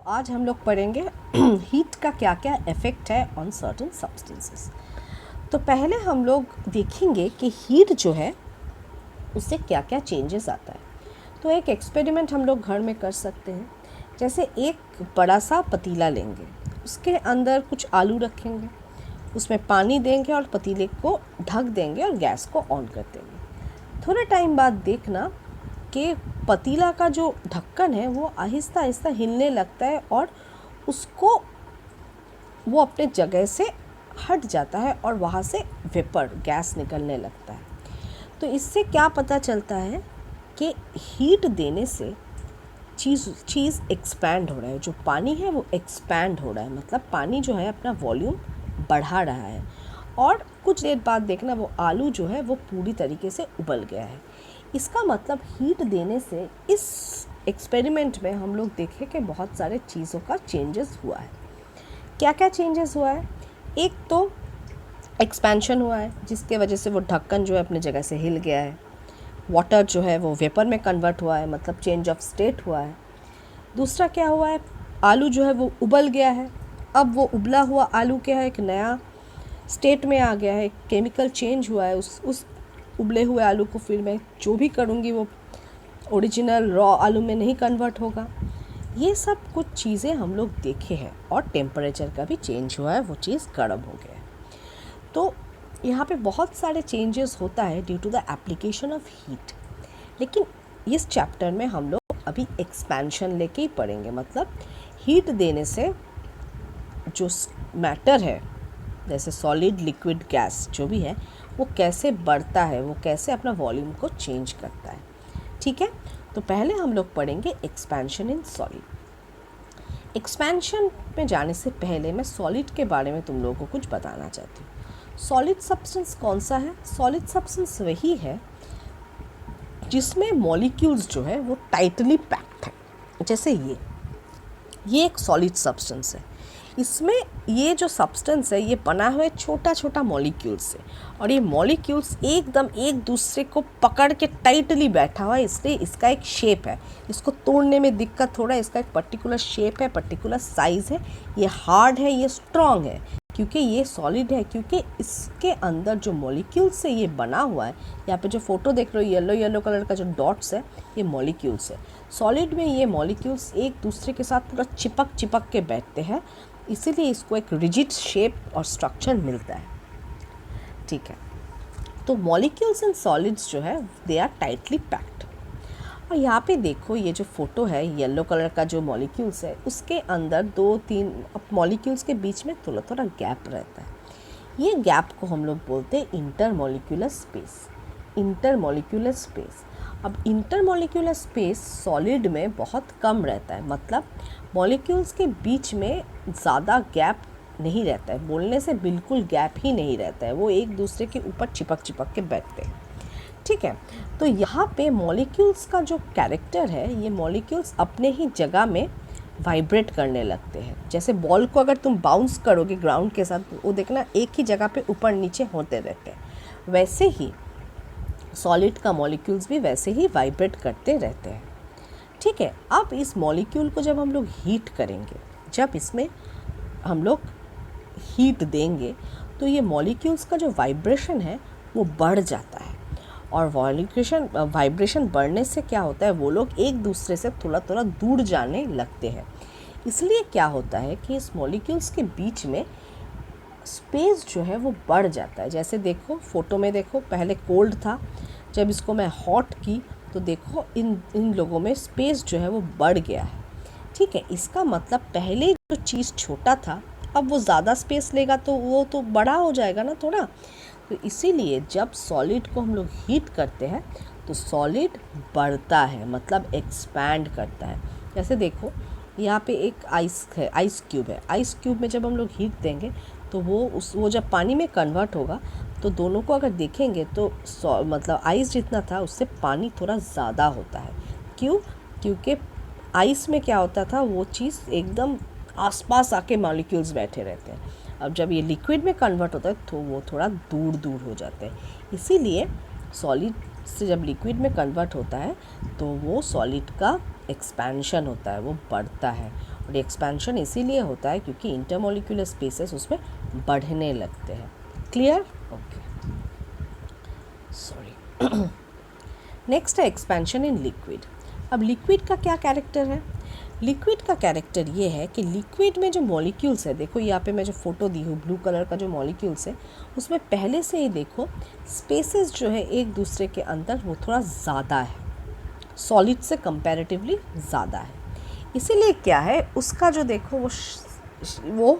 आज हम लोग पढ़ेंगे हीट का क्या क्या इफ़ेक्ट है ऑन सर्टेन सब्सटेंसेस। तो पहले हम लोग देखेंगे कि हीट जो है उससे क्या क्या चेंजेस आता है। तो एक एक्सपेरिमेंट हम लोग घर में कर सकते हैं। जैसे एक बड़ा सा पतीला लेंगे, उसके अंदर कुछ आलू रखेंगे, उसमें पानी देंगे और पतीले को ढक देंगे और गैस को ऑन कर देंगे। थोड़े टाइम बाद देखना कि पतीला का जो ढक्कन है वो आहिस्ता आहिस्ता हिलने लगता है और उसको वो अपने जगह से हट जाता है और वहाँ से वेपर गैस निकलने लगता है। तो इससे क्या पता चलता है कि हीट देने से चीज़ एक्सपैंड हो रहा है। जो पानी है वो एक्सपैंड हो रहा है, मतलब पानी जो है अपना वॉल्यूम बढ़ा रहा है। और कुछ देर बाद देखना वो आलू जो है वो पूरी तरीके से उबल गया है। इसका मतलब हीट देने से इस एक्सपेरिमेंट में हम लोग देखें कि बहुत सारे चीज़ों का चेंजेस हुआ है। क्या क्या चेंजेस हुआ है? एक तो एक्सपेंशन हुआ है जिसके वजह से वो ढक्कन जो है अपने जगह से हिल गया है। वाटर जो है वो वेपर में कन्वर्ट हुआ है, मतलब चेंज ऑफ स्टेट हुआ है। दूसरा क्या हुआ है, आलू जो है वो उबल गया है। अब वो उबला हुआ आलू क्या है, एक नया स्टेट में आ गया है, केमिकल चेंज हुआ है। उस उबले हुए आलू को फिर मैं जो भी करूँगी वो ओरिजिनल रॉ आलू में नहीं कन्वर्ट होगा। ये सब कुछ चीज़ें हम लोग देखे हैं। और टेम्परेचर का भी चेंज हुआ है, वो चीज़ गर्म हो गया है। तो यहाँ पे बहुत सारे चेंजेस होता है due to the application of heat. लेकिन इस चैप्टर में हम लोग अभी एक्सपेंशन लेके ही पढ़ेंगे, मतलब हीट देने से जो मैटर है, जैसे सॉलिड लिक्विड गैस जो भी है, वो कैसे बढ़ता है, वो कैसे अपना वॉल्यूम को चेंज करता है। ठीक है, तो पहले हम लोग पढ़ेंगे एक्सपेंशन इन सॉलिड। एक्सपेंशन में जाने से पहले मैं सॉलिड के बारे में तुम लोगों को कुछ बताना चाहती हूँ। सॉलिड सब्सटेंस कौन सा है? सॉलिड सब्सटेंस वही है जिसमें मॉलिक्यूल्स जो है वो टाइटली पैक्ड है। जैसे ये एक सॉलिड सब्सटेंस है। इसमें ये जो सब्सटेंस है ये बना हुआ है छोटा छोटा मॉलिक्यूल्स से, और ये मॉलिक्यूल्स एकदम एक दूसरे को पकड़ के टाइटली बैठा हुआ है, इसलिए इसका एक शेप है। इसको तोड़ने में दिक्कत थोड़ा, इसका एक पर्टिकुलर शेप है, पर्टिकुलर साइज़ है। ये हार्ड है, ये स्ट्रॉन्ग है क्योंकि ये सॉलिड है, क्योंकि इसके अंदर जो मॉलिक्यूल्स से ये बना हुआ है। यहाँ पे जो फोटो देख रहे हो येलो येलो कलर का जो डॉट्स है, ये मॉलिक्यूल्स है। सॉलिड में ये मॉलिक्यूल्स एक दूसरे के साथ पूरा चिपक के बैठते हैं, इसीलिए इसको एक रिजिड शेप और स्ट्रक्चर मिलता है। ठीक है, तो मॉलिक्यूल्स एंड सॉलिड्स जो है दे आर टाइटली पैक्ड। और यहाँ पे देखो ये जो फोटो है, येलो कलर का जो मॉलिक्यूल्स है उसके अंदर 2-3 मॉलिक्यूल्स के बीच में थोड़ा थोड़ा गैप रहता है। ये गैप को हम लोग बोलते हैं इंटरमॉलिक्यूलर स्पेस। Intermolecular space. अब इंटरमॉलिक्यूलर स्पेस सॉलिड में बहुत कम रहता है, मतलब मॉलिक्यूल्स के बीच में ज़्यादा गैप नहीं रहता है। बोलने से बिल्कुल गैप ही नहीं रहता है, वो एक दूसरे के ऊपर चिपक के बैठते हैं। ठीक है, तो यहाँ पे मॉलिक्यूल्स का जो कैरेक्टर है, ये मॉलिक्यूल्स अपने ही जगह में वाइब्रेट करने लगते हैं। जैसे बॉल को अगर तुम बाउंस करोगे ग्राउंड के साथ, वो देखना एक ही जगह पे ऊपर नीचे होते रहते हैं। वैसे ही सॉलिड का मॉलिक्यूल्स भी वैसे ही वाइब्रेट करते रहते हैं। ठीक है, अब इस मॉलिक्यूल को जब हम लोग हीट करेंगे, जब इसमें हम लोग हीट देंगे, तो ये मॉलिक्यूल्स का जो वाइब्रेशन है वो बढ़ जाता है। और वाइब्रेशन बढ़ने से क्या होता है, वो लोग एक दूसरे से थोड़ा थोड़ा दूर जाने लगते हैं। इसलिए क्या होता है कि इस मॉलिक्यूल्स के बीच में स्पेस जो है वो बढ़ जाता है। जैसे देखो फोटो में, देखो पहले कोल्ड था, जब इसको मैं हॉट की तो देखो इन लोगों में स्पेस जो है वो बढ़ गया है। ठीक है, इसका मतलब पहले जो चीज़ छोटा था अब वो ज़्यादा स्पेस लेगा, तो वो तो बड़ा हो जाएगा ना थोड़ा। तो इसीलिए जब सॉलिड को हम लोग हीट करते हैं तो सॉलिड बढ़ता है, मतलब एक्सपैंड करता है। जैसे देखो यहाँ पे एक आइस है, आइस क्यूब है। आइस क्यूब में जब हम लोग हीट देंगे तो वो जब पानी में कन्वर्ट होगा, तो दोनों को अगर देखेंगे तो मतलब आइस जितना था उससे पानी थोड़ा ज़्यादा होता है। क्यों? क्योंकि आइस में क्या होता था, वो चीज़ एकदम आसपास आके मॉलिक्यूल्स बैठे रहते हैं। अब जब ये लिक्विड में कन्वर्ट होता है तो वो थोड़ा दूर दूर हो जाते हैं। इसीलिए सॉलिड से जब लिक्विड में कन्वर्ट होता है तो वो सॉलिड का एक्सपेंशन होता है, वो बढ़ता है। और एक्सपेंशन इसीलिए होता है क्योंकि इंटरमोलिकुलर स्पेसेस उसमें बढ़ने लगते हैं। क्लियर? Okay, sorry. नेक्स्ट है एक्सपेंशन इन लिक्विड। अब लिक्विड का क्या कैरेक्टर है? लिक्विड का कैरेक्टर ये है कि लिक्विड में जो मॉलिक्यूल्स है, देखो यहाँ पे मैं जो फ़ोटो दी हूँ ब्लू कलर का जो मॉलिक्यूल्स है, उसमें पहले से ही देखो स्पेसेस जो है एक दूसरे के अंदर वो थोड़ा ज़्यादा है, सॉलिड से कंपैरेटिवली ज़्यादा है। इसीलिए क्या है उसका जो देखो वो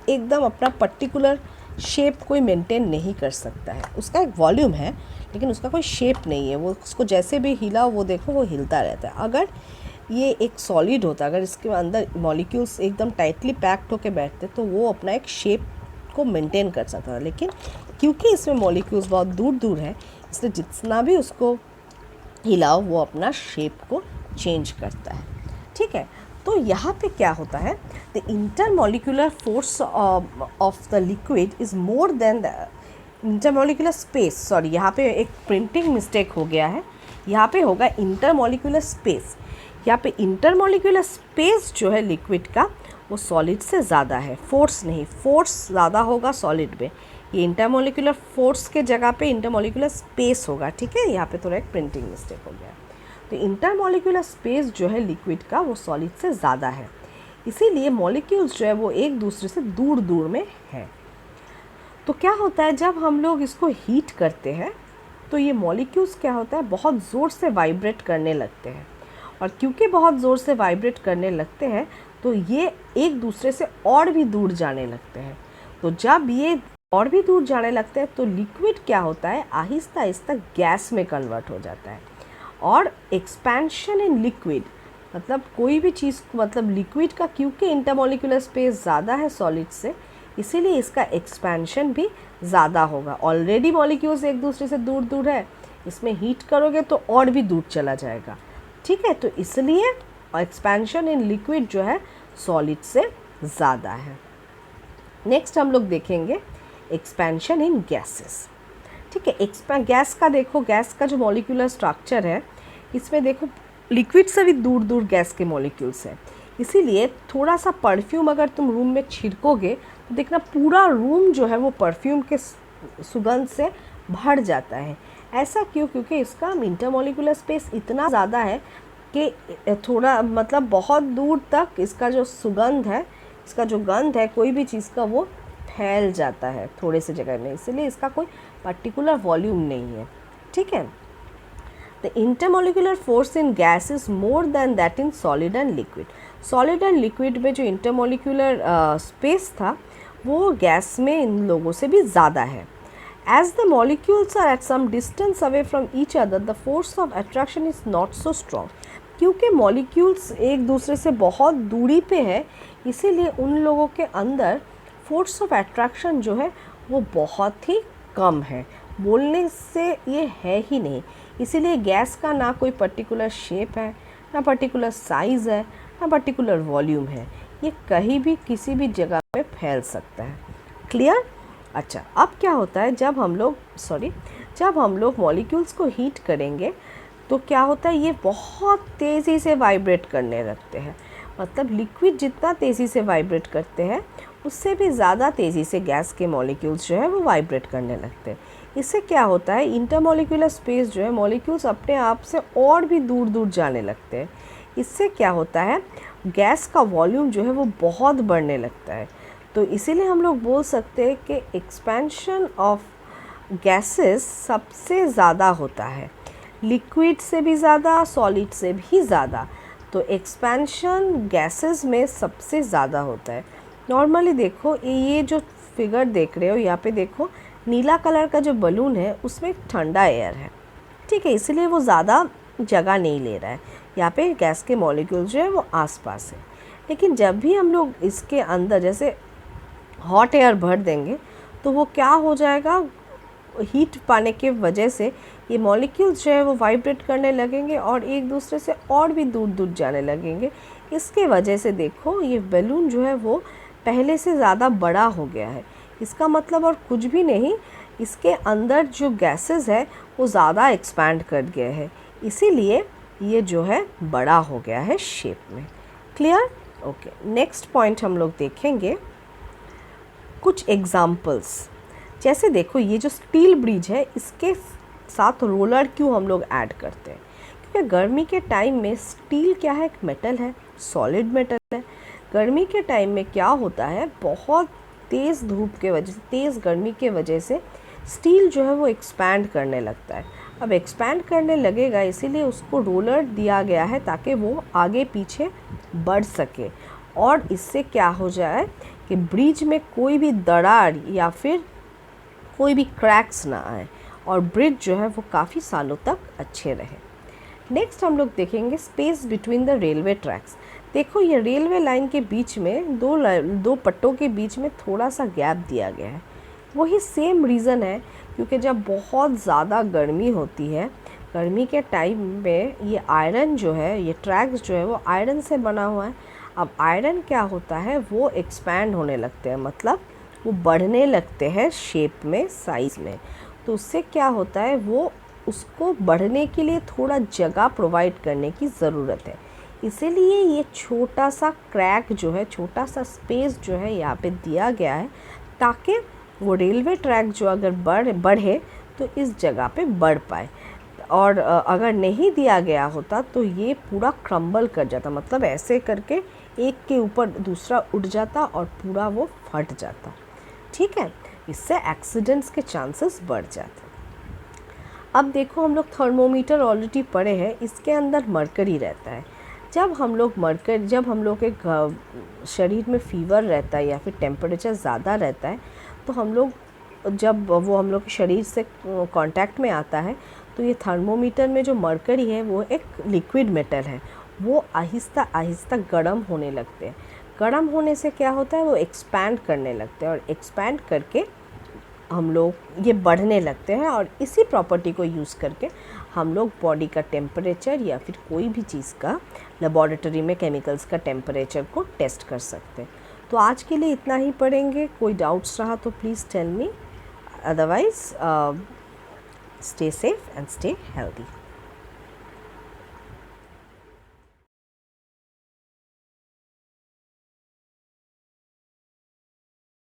एकदम अपना पर्टिकुलर शेप कोई मेंटेन नहीं कर सकता है। उसका एक वॉल्यूम है लेकिन उसका कोई शेप नहीं है, वो उसको जैसे भी हिला वो देखो वो हिलता रहता है। अगर ये एक सॉलिड होता, अगर इसके अंदर मॉलिक्यूल्स एकदम टाइटली पैक्ड होकर बैठते तो वो अपना एक शेप को मेंटेन कर सकता था, लेकिन क्योंकि इसमें मॉलिक्यूल्स बहुत दूर दूर है इसलिए जितना भी उसको हिलाओ वो अपना शेप को चेंज करता है। ठीक है, तो यहाँ पे क्या होता है, the intermolecular force of the liquid is more than the intermolecular space. Sorry, यहाँ पे एक प्रिंटिंग मिस्टेक हो गया है, यहाँ पे होगा इंटरमोलिकुलर स्पेस। यहाँ पे इंटरमोलिकुलर स्पेस जो है लिक्विड का वो सॉलिड से ज़्यादा है, फोर्स नहीं, फोर्स ज़्यादा होगा सॉलिड में। ये इंटरमोलिकुलर फोर्स के जगह पे इंटरमोलिकुलर स्पेस होगा। ठीक है, यहाँ पे थोड़ा एक प्रिंटिंग मिस्टेक हो गया। तो इंटरमोलिकुलर स्पेस जो है लिक्विड का वो सॉलिड से ज़्यादा है, इसीलिए मॉलिक्यूल्स जो है वो एक दूसरे से दूर दूर में है। तो क्या होता है जब हम लोग इसको हीट करते हैं तो ये मॉलिक्यूल्स क्या होता है बहुत ज़ोर से वाइब्रेट करने लगते हैं, और क्योंकि बहुत ज़ोर से वाइब्रेट करने लगते हैं तो ये एक दूसरे से और भी दूर जाने लगते हैं। तो जब ये और भी दूर जाने लगते हैं तो लिक्विड क्या होता है आहिस्ता आहिस्ता गैस में कन्वर्ट हो जाता है। और एक्सपेंशन इन लिक्विड मतलब कोई भी चीज़, मतलब लिक्विड का क्योंकि इंटरमोलिकुलर स्पेस ज़्यादा है सॉलिड से, इसीलिए इसका एक्सपेंशन भी ज़्यादा होगा। ऑलरेडी मॉलिक्यूल्स एक दूसरे से दूर दूर है, इसमें हीट करोगे तो और भी दूर चला जाएगा। ठीक है, तो इसलिए एक्सपेंशन इन लिक्विड जो है सॉलिड से ज़्यादा है। नेक्स्ट हम लोग देखेंगे एक्सपेंशन इन गैसेस। ठीक है, गैस का देखो, गैस का जो मॉलिक्यूलर स्ट्रक्चर है इसमें देखो लिक्विड से भी दूर दूर गैस के मॉलिक्यूल्स हैं, इसीलिए थोड़ा सा परफ्यूम अगर तुम रूम में छिड़कोगे तो देखना पूरा रूम जो है वो परफ्यूम के सुगंध से भर जाता है। ऐसा क्यों? क्योंकि इसका इंटरमोलिकुलर स्पेस इतना ज़्यादा है कि थोड़ा मतलब बहुत दूर तक इसका जो सुगंध है, इसका जो गंध है कोई भी चीज़ का वो फैल जाता है थोड़े से जगह में, इसलिए इसका कोई पर्टिकुलर वॉल्यूम नहीं है। ठीक है, the intermolecular force in gas is more than that in solid and liquid. Solid and liquid में जो इंटरमोलिकुलर स्पेस था वो गैस में इन लोगों से भी ज़्यादा है। As the molecules are at some distance away from each other, the force of attraction is not so strong. क्योंकि मॉलिक्यूल्स एक दूसरे से बहुत दूरी पे है, इसीलिए उन लोगों के अंदर फोर्स ऑफ अट्रैक्शन जो है वो बहुत ही कम है, बोलने से ये है ही नहीं। इसीलिए गैस का ना कोई पर्टिकुलर शेप है, ना पर्टिकुलर साइज़ है, ना पर्टिकुलर वॉल्यूम है, ये कहीं भी किसी भी जगह पे फैल सकता है। क्लियर? अच्छा, अब क्या होता है जब हम लोग मॉलिक्यूल्स को हीट करेंगे तो क्या होता है ये बहुत तेज़ी से वाइब्रेट करने लगते हैं। मतलब लिक्विड जितना तेज़ी से वाइब्रेट करते हैं उससे भी ज़्यादा तेज़ी से गैस के मॉलिक्यूल्स जो है वो वाइब्रेट करने लगते हैं। इससे क्या होता है इंटरमोलिकुलर स्पेस जो है मॉलिक्यूल्स अपने आप से और भी दूर दूर जाने लगते हैं। इससे क्या होता है गैस का वॉल्यूम जो है वो बहुत बढ़ने लगता है। तो इसीलिए हम लोग बोल सकते हैं कि एक्सपेंशन ऑफ गैसेस सबसे ज़्यादा होता है, लिक्विड से भी ज़्यादा, सॉलिड से भी ज़्यादा। तो एक्सपेंशन गैसेस में सबसे ज़्यादा होता है। नॉर्मली देखो ये जो फिगर देख रहे हो यहाँ पे देखो नीला कलर का जो बलून है उसमें ठंडा एयर है। ठीक है, इसलिए वो ज़्यादा जगह नहीं ले रहा है, यहाँ पे गैस के मॉलिक्यूल जो है वो आसपास है। लेकिन जब भी हम लोग इसके अंदर जैसे हॉट एयर भर देंगे तो वो क्या हो जाएगा, हीट पाने के वजह से ये मॉलिक्यूल्स जो है वो वाइब्रेट करने लगेंगे और एक दूसरे से और भी दूर दूर जाने लगेंगे। इसके वजह से देखो ये बैलून जो है वो पहले से ज़्यादा बड़ा हो गया है। इसका मतलब और कुछ भी नहीं, इसके अंदर जो गैसेस है वो ज़्यादा एक्सपैंड कर गया है, इसीलिए ये जो है बड़ा हो गया है शेप में। क्लियर? ओके, नेक्स्ट पॉइंट हम लोग देखेंगे कुछ एग्जाम्पल्स। जैसे देखो ये जो स्टील ब्रिज है इसके साथ रोलर क्यों हम लोग ऐड करते हैं, क्योंकि गर्मी के टाइम में स्टील क्या है, एक मेटल है, सॉलिड मेटल है। गर्मी के टाइम में क्या होता है, बहुत तेज़ धूप के वजह से, तेज़ गर्मी के वजह से स्टील जो है वो एक्सपैंड करने लगता है। अब एक्सपैंड करने लगेगा, इसीलिए उसको रोलर दिया गया है ताकि वो आगे पीछे बढ़ सके और इससे क्या हो जाए कि ब्रिज में कोई भी दरार या फिर कोई भी क्रैक्स ना आए और ब्रिज जो है वो काफ़ी सालों तक अच्छे रहे। नेक्स्ट हम लोग देखेंगे space between the railway tracks. देखो ये रेलवे लाइन के बीच में दो पट्टों के बीच में थोड़ा सा गैप दिया गया है। वही सेम रीज़न है, क्योंकि जब बहुत ज़्यादा गर्मी होती है, गर्मी के टाइम में ये आयरन जो है, ये ट्रैक्स जो है वो आयरन से बना हुआ है। अब आयरन क्या होता है, वो एक्सपैंड होने लगते हैं, मतलब वो बढ़ने लगते हैं शेप में, साइज़ में। तो उससे क्या होता है, वो उसको बढ़ने के लिए थोड़ा जगह प्रोवाइड करने की ज़रूरत है। इसीलिए ये छोटा सा क्रैक जो है, छोटा सा स्पेस जो है यहाँ पे दिया गया है, ताकि वो रेलवे ट्रैक जो अगर बढ़े तो इस जगह पे बढ़ पाए। और अगर नहीं दिया गया होता तो ये पूरा क्रम्बल कर जाता, मतलब ऐसे करके एक के ऊपर दूसरा उठ जाता और पूरा वो फट जाता। ठीक है, इससे एक्सीडेंट्स के चांसेस बढ़ जाते। अब देखो हम लोग थर्मोमीटर ऑलरेडी पढ़े हैं, इसके अंदर मरकरी रहता है। जब हम लोग के शरीर में फीवर रहता है या फिर टेम्परेचर ज़्यादा रहता है, तो हम लोग के शरीर से कांटेक्ट में आता है, तो ये थर्मोमीटर में जो मरकरी है वो एक लिक्विड मेटल है, वो आहिस्ता आहिस्ता गर्म होने लगते हैं। गर्म होने से क्या होता है, वो एक्सपैंड करने लगते हैं और एक्सपैंड करके हम लोग ये बढ़ने लगते हैं। और इसी प्रॉपर्टी को यूज़ करके हम लोग बॉडी का टेम्परेचर या फिर कोई भी चीज़ का लेबॉरेटरी में केमिकल्स का टेम्परेचर को टेस्ट कर सकते हैं। तो आज के लिए इतना ही पढ़ेंगे। कोई डाउट्स रहा तो please tell me, otherwise stay safe and stay healthy.